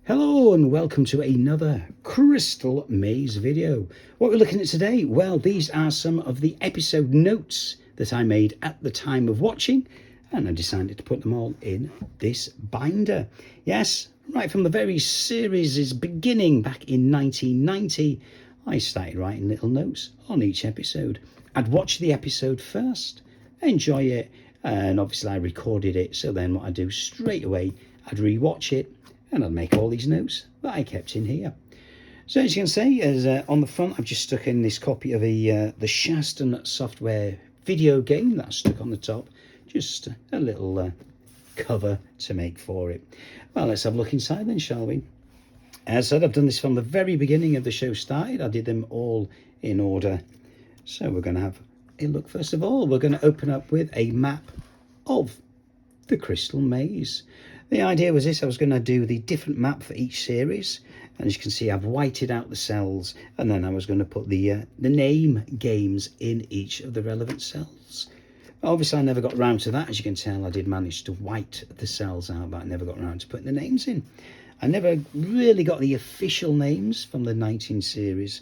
Hello and welcome to another Crystal Maze video. What we're looking at today, well, these are some of the episode notes that I made at the time of watching, and I decided to put them all in this binder. Yes, right from the very series' beginning back in 1990, I started writing little notes on each episode. I'd watch the episode first, enjoy it, and obviously I recorded it, so then what I do straight away, I'd re-watch it, and I'll make all these notes that I kept in here. So as you can see, on the front, I've just stuck in this copy of the Shaston software video game that I stuck on the top. Just a little cover to make for it. Well, let's have a look inside then, shall we? As I said, I've done this from the very beginning of the show started. I did them all in order. So we're going to have a look. First of all, we're going to open up with a map of the Crystal Maze. The idea was this: I was going to do the different map for each series, and as you can see, I've whited out the cells, and then I was going to put the name games in each of the relevant cells. Obviously, I never got round to that. As you can tell, I did manage to white the cells out, but I never got round to putting the names in. I never really got the official names from the 19 series,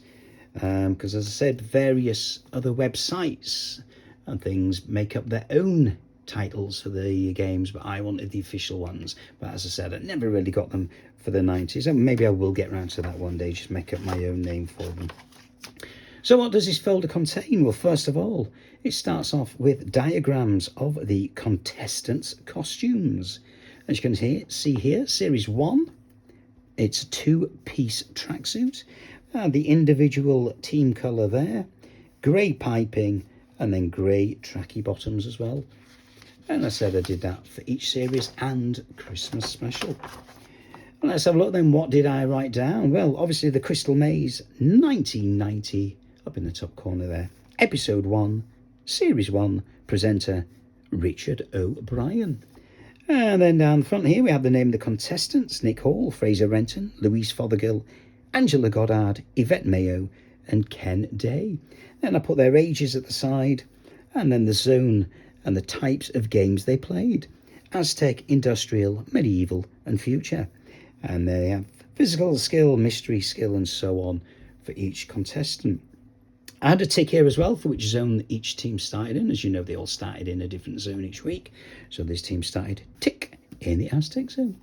because as I said, various other websites and things make up their own titles for the games, but I wanted the official ones. But as I said, I never really got them for the 90s, and maybe I will get round to that one day, just make up my own name for them. So what does this folder contain? Well, first of all, it starts off with diagrams of the contestants' costumes. As you can see here, series 1, it's a 2-piece tracksuit, the individual team colour there, grey piping, and then grey tracky bottoms as well. And I said I did that for each series and Christmas special. And let's have a look then. What did I write down? Well, obviously the Crystal Maze 1990 up in the top corner there. Episode 1, Series 1, presenter Richard O'Brien. And then down the front here we have the name of the contestants: Nick Hall, Fraser Renton, Louise Fothergill, Angela Goddard, Yvette Mayo and Ken Day. Then I put their ages at the side, and then the zone and the types of games they played: Aztec, Industrial, Medieval and Future. And they have physical skill, mystery skill and so on for each contestant. I had a tick here as well for which zone each team started in. As you know, they all started in a different zone each week. So this team started tick in the Aztec zone.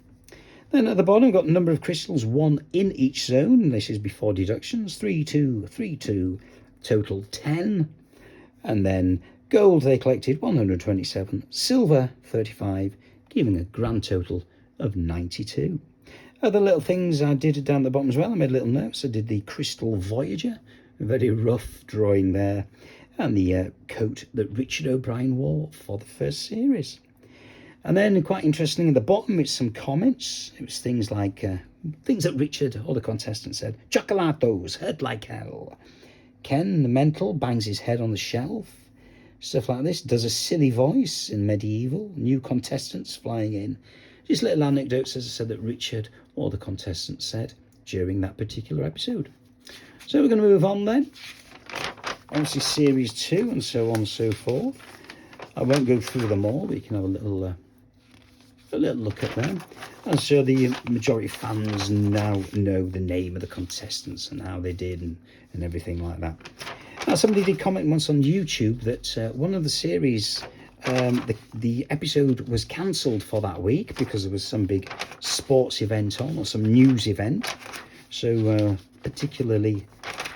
Then at the bottom, I've got the number of crystals, 1 in each zone. This is before deductions. 3, 2, 3, 2, total 10. And then gold they collected 127, silver 35, giving a grand total of 92. Other little things I did down the bottom as well. I made little notes. I did the Crystal Voyager, a very rough drawing there, and the coat that Richard O'Brien wore for the first series. And then, quite interesting, at the bottom, it's some comments. It was things like things that Richard, or the contestant, said. Chocolatos, hurt like hell. Ken, the mental, bangs his head on the shelf. Stuff like this. Does a silly voice in Medieval. New contestants flying in. Just little anecdotes, as I said, that Richard or the contestant said during that particular episode. So we're going to move on then. Obviously series 2 and so on and so forth. I won't go through them all, but you can have a little look at them. And so the majority of fans now know the name of the contestants and how they did and everything like that. Now, somebody did comment once on YouTube that one of the series, the episode was cancelled for that week because there was some big sports event on, or some news event. So particularly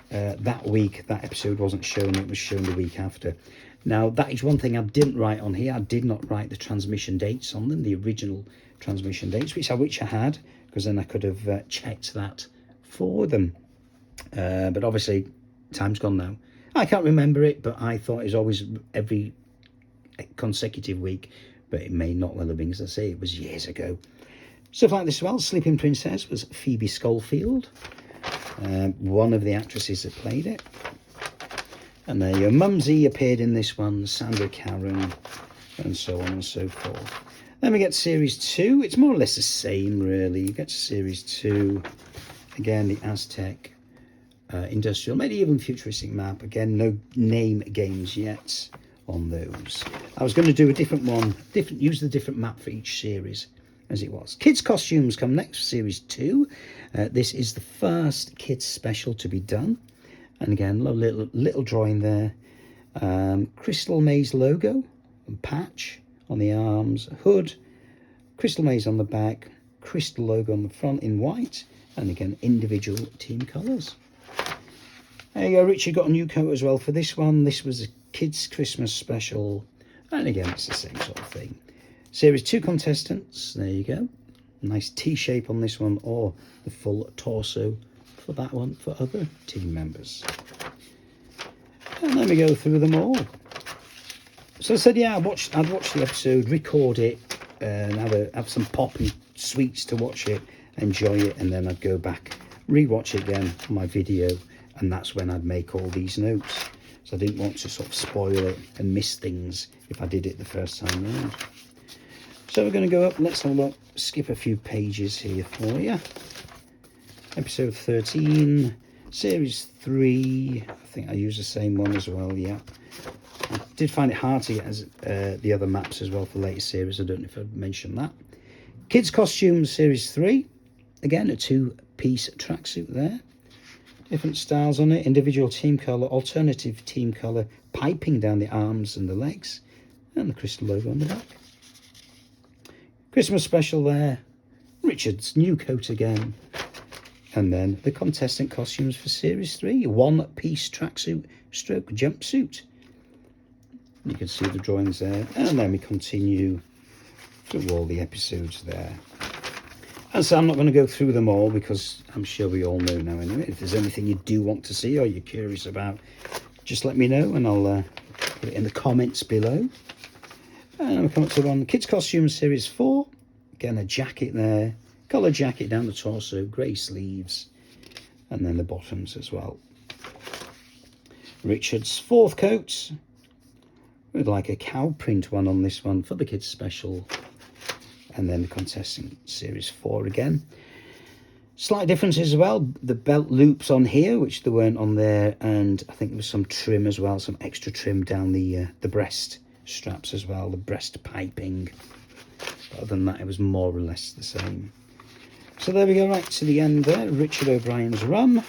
that week, that episode wasn't shown. It was shown the week after. Now, that is one thing I didn't write on here. I did not write the transmission dates on them, the original transmission dates, which I wish I had, because then I could have checked that for them. But obviously, time's gone now. I can't remember it, but I thought it was always every consecutive week, but it may not well have been, as I say, it was years ago. Stuff like this as well. Sleeping Princess was Phoebe Schofield, one of the actresses that played it. And there your Mumsy appeared in this one, Sandra Karen, and so on and so forth. Then we get series 2. It's more or less the same, really. You get to series 2. Again, the Aztec, Industrial, Medieval and Futuristic map. Again, no name games yet on those. I was going to do a different one, use the different map for each series as it was. Kids costumes come next, series 2. This is the first kids special to be done, and again, little drawing there. Crystal Maze logo and patch on the arms, hood, Crystal Maze on the back, Crystal logo on the front in white, and again individual team colours. There you go, Richard got a new coat as well for this one. This was a kids Christmas special, and again it's the same sort of thing. Series 2 contestants, there you go. Nice T-shape on this one, or the full torso for that one for other team members. And let me go through them all. So I said, yeah, I'd watch the episode, record it, and have some pop and sweets to watch it, enjoy it, and then I'd go back, re-watch it again on my video, and that's when I'd make all these notes. So I didn't want to sort of spoil it and miss things if I did it the first time around. So we're going to go up, let's have a look, skip a few pages here for you. Episode 13, Series 3, I think I used the same one as well, yeah. I did find it hard to get as the other maps as well for later series, I don't know if I'd mentioned that. Kids Costumes, Series 3, again a 2-piece tracksuit there. Different styles on it, individual team colour, alternative team colour, piping down the arms and the legs, and the crystal logo on the back. Christmas special there, Richard's new coat again, and then the contestant costumes for Series 3, 1-piece tracksuit stroke jumpsuit. You can see the drawings there, and then we continue through all the episodes there. And so I'm not going to go through them all because I'm sure we all know now anyway. If there's anything you do want to see or you're curious about, just let me know and I'll put it in the comments below. And we come up to one, Kids Costumes Series 4. Again, a jacket there, colour jacket down the torso, grey sleeves, and then the bottoms as well. Richard's 4th coat, with like a cow print one on this one for the kids special. And then the contestant Series 4 again. Slight differences as well, the belt loops on here, which there weren't on there, and I think there was some trim as well, some extra trim down the breast straps as well, the breast piping. But other than that, it was more or less the same. So there we go, right to the end there, Richard O'Brien's run.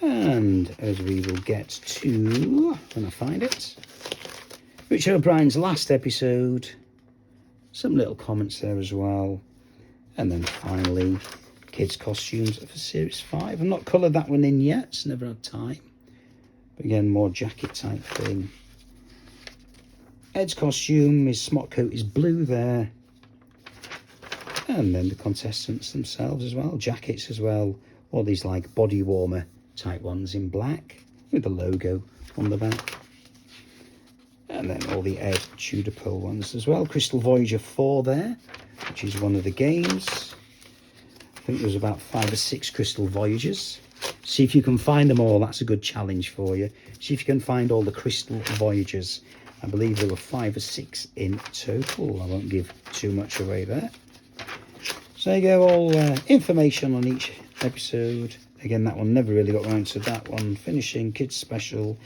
And as we will get to, when I find it, Richard O'Brien's last episode, some little comments there as well. And then finally, kids costumes for Series 5. I've not coloured that one in yet, it's never had time. But again, more jacket type thing. Ed's costume, his smock coat is blue there. And then the contestants themselves as well, jackets as well. All these like body warmer type ones in black with the logo on the back. And then all the Ed Tudor Pearl ones as well. Crystal Voyager 4 there, which is one of the games. I think there's about 5 or 6 Crystal Voyagers. See if you can find them all, that's a good challenge for you. See if you can find all the Crystal Voyagers. I believe there were 5 or 6 in total. I won't give too much away there. So there you go, all information on each episode. Again, that one never really got round to that one. Finishing kids special.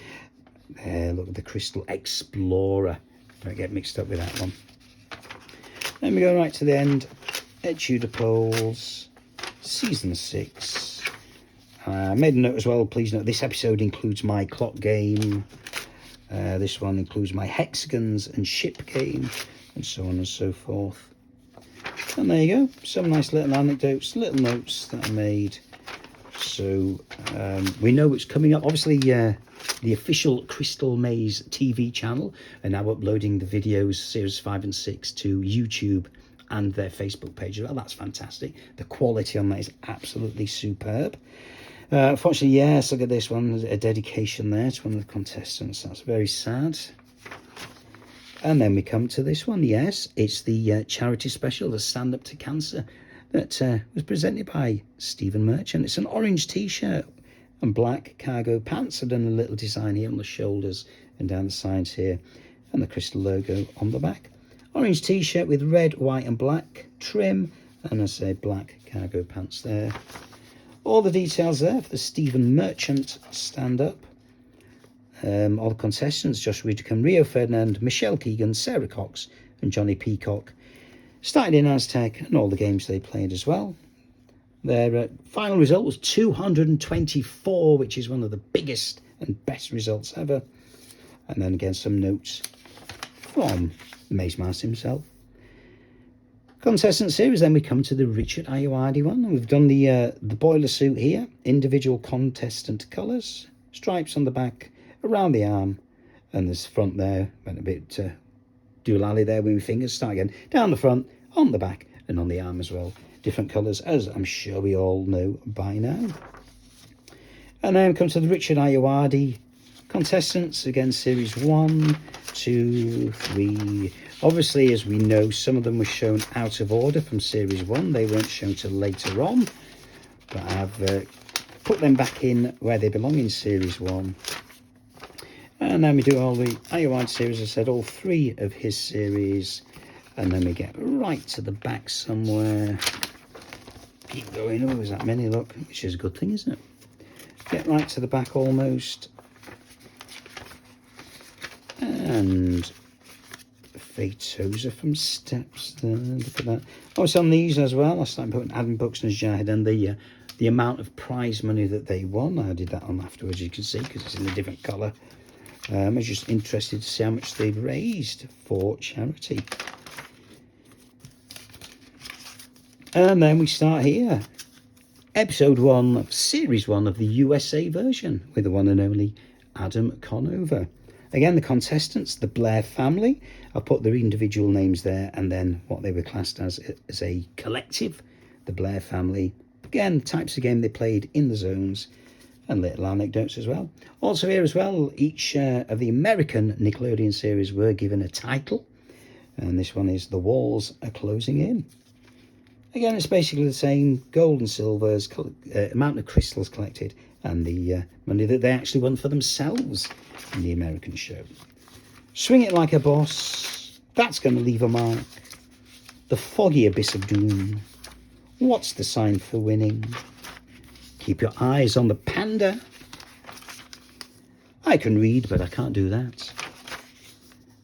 There, look at the Crystal Explorer. Don't get mixed up with that one. Then we go right to the end. Ed Tudor Pearls, Season 6. I made a note as well, please note, this episode includes my clock game. This one includes my hexagons and ship game, and so on and so forth. And there you go, some nice little anecdotes, little notes that I made. So we know it's coming up. Obviously, the official Crystal Maze TV channel are now uploading the videos, Series 5 and 6, to YouTube and their Facebook page. Well, that's fantastic. The quality on that is absolutely superb. Unfortunately, yes, look at this one, a dedication there to one of the contestants. That's very sad. And then we come to this one. Yes, it's the charity special, the Stand Up to Cancer, that was presented by Stephen Merchant. It's an orange t-shirt and black cargo pants. I've done a little design here on the shoulders and down the sides here, and the crystal logo on the back. Orange t-shirt with red, white and black trim, and as I say, black cargo pants there. All the details there for the Stephen Merchant stand-up. All the contestants, Josh Widdicombe, Rio Ferdinand, Michelle Keegan, Sarah Cox and Johnny Peacock. Started in Aztec and all the games they played as well. Their final result was 224, which is one of the biggest and best results ever. And then again, some notes from the Maze Master himself. Contestant series, then we come to the Richard Ayoade one. And we've done the boiler suit here, individual contestant colours, stripes on the back, around the arm, and this front there, went a bit doolally there with my fingers. Start again, down the front, on the back, and on the arm as well. Different colours, as I'm sure we all know by now. And then come to the Richard Ayoade contestants, again, series 1, 2, 3. Obviously, as we know, some of them were shown out of order from series 1. They weren't shown till later on, but I've put them back in where they belong in series 1. And then we do all the Ayoade series, as I said, all 3 of his series. And then we get right to the back somewhere. Keep going. Oh, there's that many, look, which is a good thing, isn't it? Get right to the back almost. And Fatosa from Steps. Look at that. Oh, it's on these as well. I started putting Adam Buxton's Jahid and the amount of prize money that they won. I did that on afterwards, you can see, because it's in a different colour. I was just interested to see how much they've raised for charity. And then we start here. Episode 1 of Series 1 of the USA version with the one and only Adam Conover. Again, the contestants, the Blair family. I've put their individual names there and then what they were classed as a collective, the Blair family. Again, types of game they played in the zones and little anecdotes as well. Also here as well, each of the American Nickelodeon series were given a title. And this one is The Walls Are Closing In. Again, it's basically the same, gold and silvers, amount of crystals collected, and the money that they actually won for themselves in the American show. Swing It Like a Boss, That's Going to Leave a Mark, The Foggy Abyss of Doom, What's the Sign for Winning, Keep Your Eyes on the Panda, I Can Read But I Can't Do That,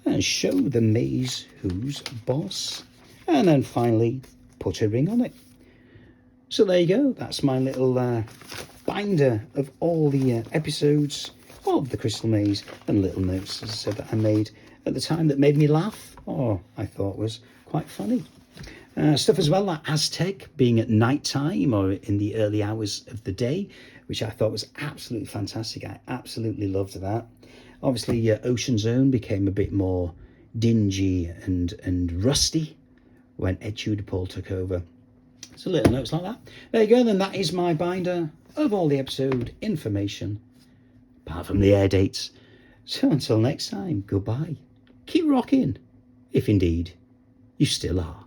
and Show the Maze Who's Boss, and then finally, Put a Ring on It. So there you go. That's my little binder of all the episodes of the Crystal Maze and little notes, as I said, that I made at the time that made me laugh, or I thought was quite funny. Stuff as well like Aztec being at night time or in the early hours of the day, which I thought was absolutely fantastic. I absolutely loved that. Obviously, Ocean Zone became a bit more dingy and rusty when Ed Tudor-Paul took over. So little notes like that. There you go, then that is my binder of all the episode information, apart from the air dates. So until next time, goodbye. Keep rocking, if indeed you still are.